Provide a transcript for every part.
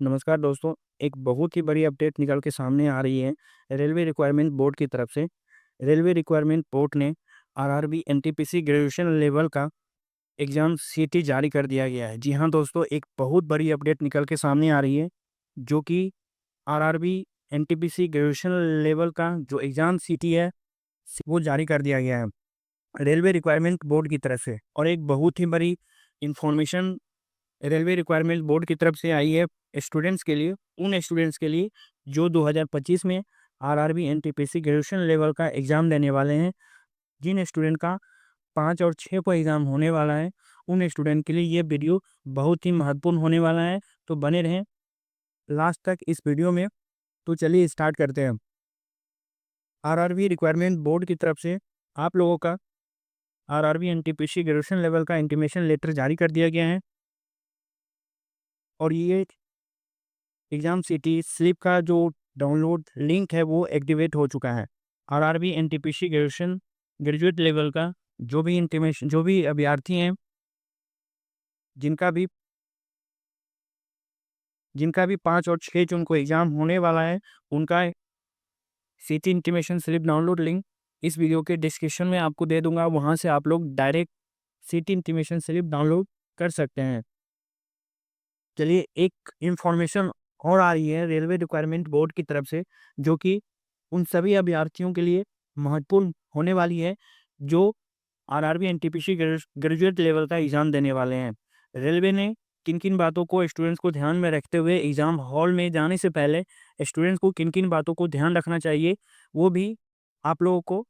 नमस्कार दोस्तों, एक बहुत ही बड़ी अपडेट निकल के सामने आ रही है रेलवे रिक्वायरमेंट बोर्ड की तरफ से। रेलवे रिक्वायरमेंट बोर्ड ने आरआरबी एनटीपीसी ग्रेजुएशन लेवल का एग्ज़ाम सीटी जारी कर दिया गया है। जी हाँ दोस्तों, एक बहुत बड़ी अपडेट निकल के सामने आ रही है, जो कि आरआरबी एनटीपीसी ग्रेजुएशन लेवल का जो एग्ज़ाम सीटी है, वो जारी कर दिया गया है रेलवे रिक्वायरमेंट बोर्ड की तरफ से। और एक बहुत ही बड़ी इन्फॉर्मेशन रेलवे रिक्वायरमेंट बोर्ड की तरफ से आई है स्टूडेंट्स के लिए, उन स्टूडेंट्स के लिए जो 2025 में आरआरबी एनटीपीसी ग्रेजुएशन लेवल का एग्ज़ाम देने वाले हैं। जिन स्टूडेंट का 5 और 6 को एग्ज़ाम होने वाला है, उन स्टूडेंट के लिए ये वीडियो बहुत ही महत्वपूर्ण होने वाला है। तो बने रहें लास्ट तक इस वीडियो में। तो चलिए स्टार्ट करते हैं। आरआरबी रिक्वायरमेंट बोर्ड की तरफ से आप लोगों का आरआरबी एनटीपीसी ग्रेजुएशन लेवल का इंटीमेशन लेटर जारी कर दिया गया है। और ये एग्ज़ाम सीटी स्लिप का जो डाउनलोड लिंक है वो एक्टिवेट हो चुका है। आरआरबी एनटीपीसी ग्रेजुएट लेवल का जो भी अभ्यर्थी हैं, जिनका भी जिनका भी 5 और 6 जून को एग्ज़ाम होने वाला है, उनका सीटी इंटीमेशन स्लिप डाउनलोड लिंक इस वीडियो के डिस्क्रिप्शन में आपको दे दूंगा। वहाँ से आप लोग डायरेक्ट सीटी इंटीमेशन स्लिप डाउनलोड कर सकते हैं। चलिए एक इन्फॉर्मेशन और आ रही है रेलवे रिक्वायरमेंट बोर्ड की तरफ से, जो कि उन सभी अभ्यर्थियों के लिए महत्वपूर्ण होने वाली है जो आरआरबी एनटीपीसी ग्रेजुएट लेवल का एग्ज़ाम देने वाले हैं। रेलवे ने किन किन बातों को स्टूडेंट्स को ध्यान में रखते हुए एग्ज़ाम हॉल में जाने से पहले स्टूडेंट्स को किन किन बातों को ध्यान रखना चाहिए, वो भी आप लोगों को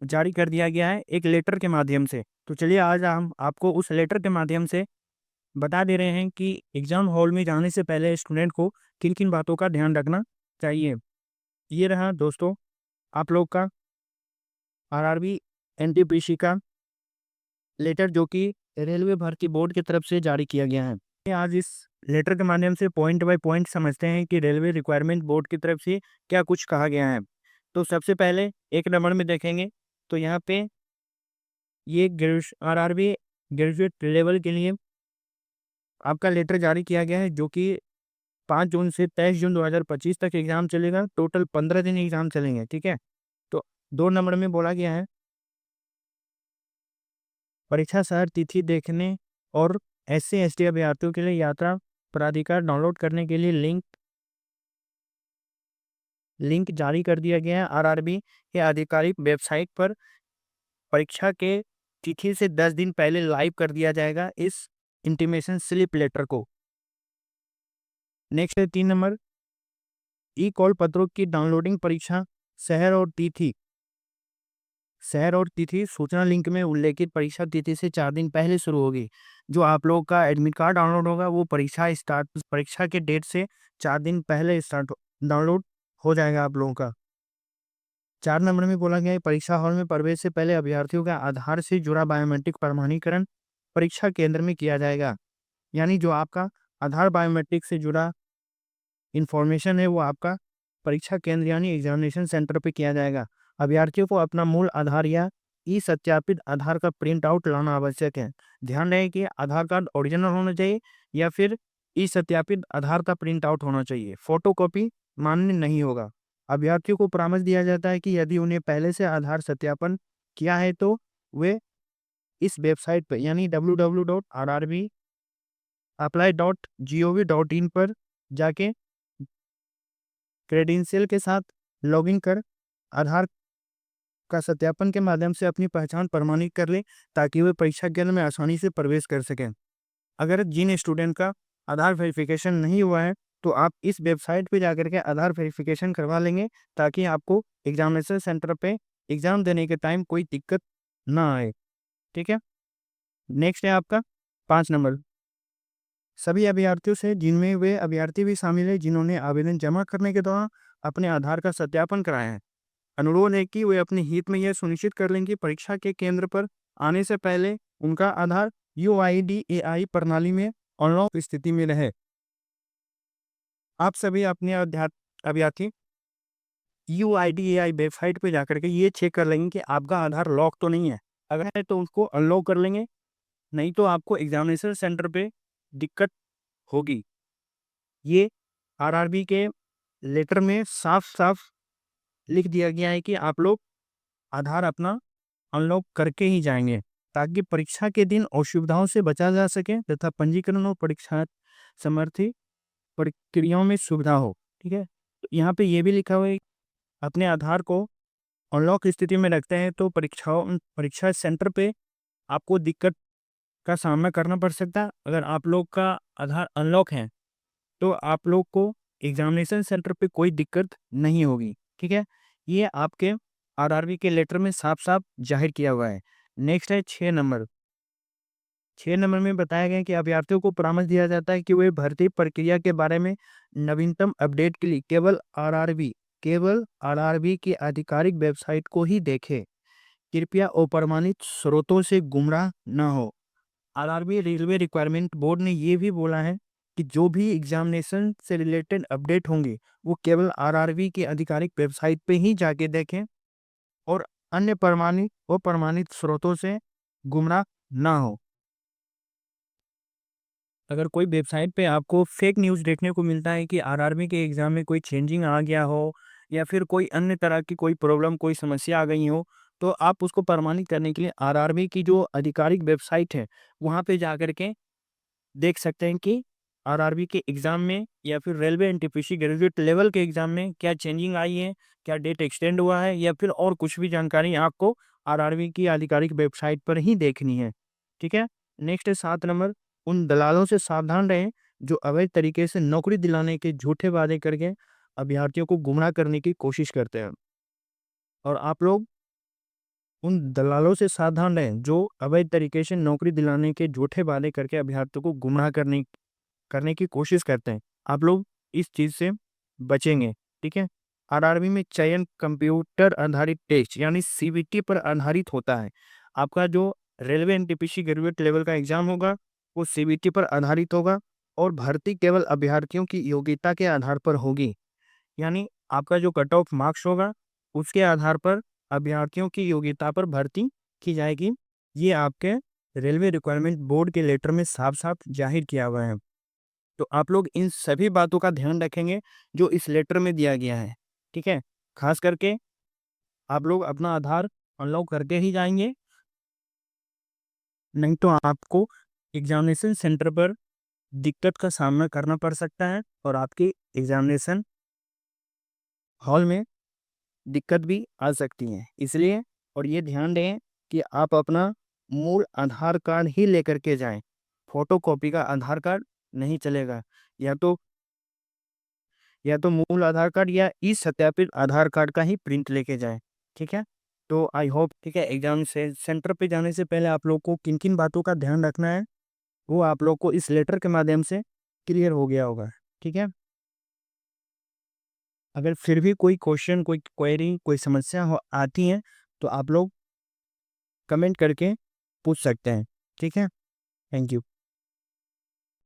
जारी कर दिया गया है एक लेटर के माध्यम से। तो चलिए आज हम आपको उस लेटर के माध्यम से बता दे रहे हैं कि एग्ज़ाम हॉल में जाने से पहले स्टूडेंट को किन-किन बातों का ध्यान रखना चाहिए। ये रहा दोस्तों आप लोग का आरआरबी एनटीपीसी का लेटर, जो कि रेलवे भर्ती बोर्ड की तरफ से जारी किया गया है। आज इस लेटर के माध्यम से पॉइंट बाय पॉइंट समझते हैं कि रेलवे रिक्वायरमेंट बोर्ड की तरफ से क्या कुछ कहा गया है। तो सबसे पहले 1 नंबर में देखेंगे तो यहाँ पे ये आरआरबी ग्रेजुएट लेवल के लिए आपका लेटर जारी किया गया है, जो कि 5 जून से 23 जून 2025 तक एग्ज़ाम चलेगा। टोटल 15 दिन एग्ज़ाम चलेंगे, ठीक है? तो 2 नंबर में बोला गया है, परीक्षा शहर तिथि देखने और एससी/एसटी अभ्यर्थियों के लिए यात्रा प्राधिकार डाउनलोड करने के लिए लिंक लिंक जारी कर दिया गया है आरआरबी के आधिकारिक वेबसाइट पर। परीक्षा के तिथि से 10 दिन पहले लाइव कर दिया जाएगा इस इंटीमेशन स्लिप लेटर को। नेक्स्ट है 3 नंबर, ई कॉल पत्रों की डाउनलोडिंग परीक्षा शहर और तिथि सूचना लिंक में उल्लेखित परीक्षा तिथि से 4 दिन पहले शुरू होगी। जो आप लोगों का एडमिट कार्ड डाउनलोड होगा वो परीक्षा के डेट से 4 दिन पहले डाउनलोड हो जाएगा आप लोगों का। 4 नंबर में बोला गया है, परीक्षा हॉल में प्रवेश से पहले अभ्यर्थियों का आधार से जुड़ा बायोमेट्रिक प्रमाणीकरण परीक्षा केंद्र में किया जाएगा। यानी जो आपका आधार बायोमेट्रिक से जुड़ा इन्फॉर्मेशन है वो आपका परीक्षा केंद्र यानी एग्जामिनेशन सेंटर पे किया जाएगा। अभ्यर्थियों को अपना मूल आधार या ई सत्यापित आधार का प्रिंट आउट लाना आवश्यक है। ध्यान रहे कि आधार कार्ड ओरिजिनल होना चाहिए या फिर ई सत्यापित आधार का प्रिंट आउट होना चाहिए, फोटोकॉपी मान्य नहीं होगा। अभ्यर्थियों को परामर्श दिया जाता है कि यदि उन्हें पहले से आधार सत्यापन किया है तो वे इस वेबसाइट पर यानी www.rrbapply.gov.in पर जाके क्रेडेंशियल के साथ लॉगिन कर आधार का सत्यापन के माध्यम से अपनी पहचान प्रमाणित कर लें, ताकि वे परीक्षा केंद्र में आसानी से प्रवेश कर सकें। अगर जिन स्टूडेंट का आधार वेरिफिकेशन नहीं हुआ है तो आप इस वेबसाइट पे जाकर के आधार वेरिफिकेशन करवा लेंगे, ताकि आपको एग्जामिनेशन सेंटर पे एग्ज़ाम देने के टाइम कोई दिक्कत ना आए, ठीक है? नेक्स्ट है आपका 5 नंबर, सभी अभ्यर्थियों से, जिनमें वे अभ्यर्थी भी शामिल हैं जिन्होंने आवेदन जमा करने के दौरान अपने आधार का सत्यापन कराया है, अनुरोध है कि वे अपने हित में यह सुनिश्चित कर लें कि परीक्षा के केंद्र पर आने से पहले उनका आधार यूआईडीएआई प्रणाली में अनलॉक स्थिति में रहे। आप सभी अपने अभ्यर्थी यूआईडीएआई वेबसाइट पे जाकर के ये चेक कर लेंगे कि आपका आधार लॉक तो नहीं है। अगर है तो उसको अनलॉक कर लेंगे, नहीं तो आपको एग्जामिनेशन सेंटर पे दिक्कत होगी। ये आरआरबी के लेटर में साफ साफ लिख दिया गया है कि आप लोग आधार अपना अनलॉक करके ही जाएंगे, ताकि परीक्षा के दिन असुविधाओं से बचा जा सके तथा पंजीकरण और परीक्षा समर्थी प्रक्रियाओं में सुविधा हो। ठीक है, तो यहाँ पे ये भी लिखा हुआ है, अपने आधार को अनलॉक स्थिति में रखते हैं तो परीक्षा सेंटर पे आपको दिक्कत का सामना करना पड़ सकता है। अगर आप लोग का आधार अनलॉक है तो आप लोग को एग्जामिनेशन सेंटर पे कोई दिक्कत नहीं होगी। ठीक है, ये आपके आरआरबी के लेटर में साफ साफ जाहिर किया हुआ है। नेक्स्ट है 6 नंबर। 6 नंबर में बताया गया कि अभ्यर्थियों को परामर्श दिया जाता है कि वे भर्ती प्रक्रिया के बारे में नवीनतम अपडेट के लिए केवल आरआरबी की आधिकारिक वेबसाइट को ही देखें। कृपया अप्रमाणित स्रोतों से गुमराह न हो। आरआरबी रेलवे रिक्वायरमेंट बोर्ड ने ये भी बोला है कि जो भी एग्जामिनेशन से रिलेटेड अपडेट होंगे वो केवल आरआरबी की आधिकारिक वेबसाइट पे ही जाके देखें और अन्य अप्रमाणित स्रोतों से गुमराह ना हो। अगर कोई वेबसाइट पे आपको फेक न्यूज़ देखने को मिलता है कि आरआरबी के एग्ज़ाम में कोई चेंजिंग आ गया हो या फिर कोई अन्य तरह की कोई प्रॉब्लम, कोई समस्या आ गई हो, तो आप उसको प्रमाणित करने के लिए आरआरबी की जो आधिकारिक वेबसाइट है, वहाँ पे जाकर के देख सकते हैं कि आरआरबी के एग्ज़ाम में या फिर रेलवे एनटीपीसी ग्रेजुएट लेवल के एग्ज़ाम में क्या चेंजिंग आई है, क्या डेट एक्सटेंड हुआ है या फिर और कुछ भी जानकारी आपको आरआरबी की आधिकारिक वेबसाइट पर ही देखनी है। ठीक है? नेक्स्ट है 7 नंबर, उन दलालों से सावधान रहें जो अवैध तरीके से नौकरी दिलाने के झूठे वादे करके अभ्यर्थियों को गुमराह करने की कोशिश करते हैं। और आप लोग उन दलालों से सावधान रहें जो अवैध तरीके से नौकरी दिलाने के झूठे वादे करके अभ्यर्थियों को गुमराह करने करने की कोशिश करते हैं। आप लोग इस चीज़ से बचेंगे। ठीक है, आरआरबी में चयन कंप्यूटर आधारित टेस्ट यानी सीबीटी पर आधारित होता है। आपका जो रेलवे एनटीपीसी ग्रेजुएट लेवल का एग्जाम होगा वो सीबीटी पर आधारित होगा और भर्ती केवल अभ्यर्थियों की योग्यता के आधार पर होगी। यानी आपका जो कट ऑफ मार्क्स होगा उसके आधार पर अभ्यर्थियों की योग्यता पर भर्ती की जाएगी। ये आपके रेलवे रिक्वायरमेंट बोर्ड के लेटर में साफ साफ जाहिर किया हुआ है। तो आप लोग इन सभी बातों का ध्यान रखेंगे जो इस लेटर में दिया गया है। ठीक है, खास करके आप लोग अपना आधार अनलॉक करके ही जाएंगे, नहीं तो आपको एग्जामिनेशन सेंटर पर दिक्कत का सामना करना पड़ सकता है और आपकी एग्जामिनेशन हॉल में दिक्कत भी आ सकती है। इसलिए और ये ध्यान दें कि आप अपना मूल आधार कार्ड ही लेकर के जाएं। फोटोकॉपी का आधार कार्ड नहीं चलेगा। या तो मूल आधार कार्ड या ई सत्यापित आधार कार्ड का ही प्रिंट लेके जाएं। ठीक है, तो आई होप ठीक है, एग्जाम से सेंटर पे जाने से पहले आप लोग को किन किन बातों का ध्यान रखना है वो आप लोग को इस लेटर के माध्यम से क्लियर हो गया होगा। ठीक है, अगर फिर भी कोई क्वेश्चन, कोई क्वेरी, कोई समस्या हो आती है तो आप लोग कमेंट करके पूछ सकते हैं। ठीक है, थैंक यू।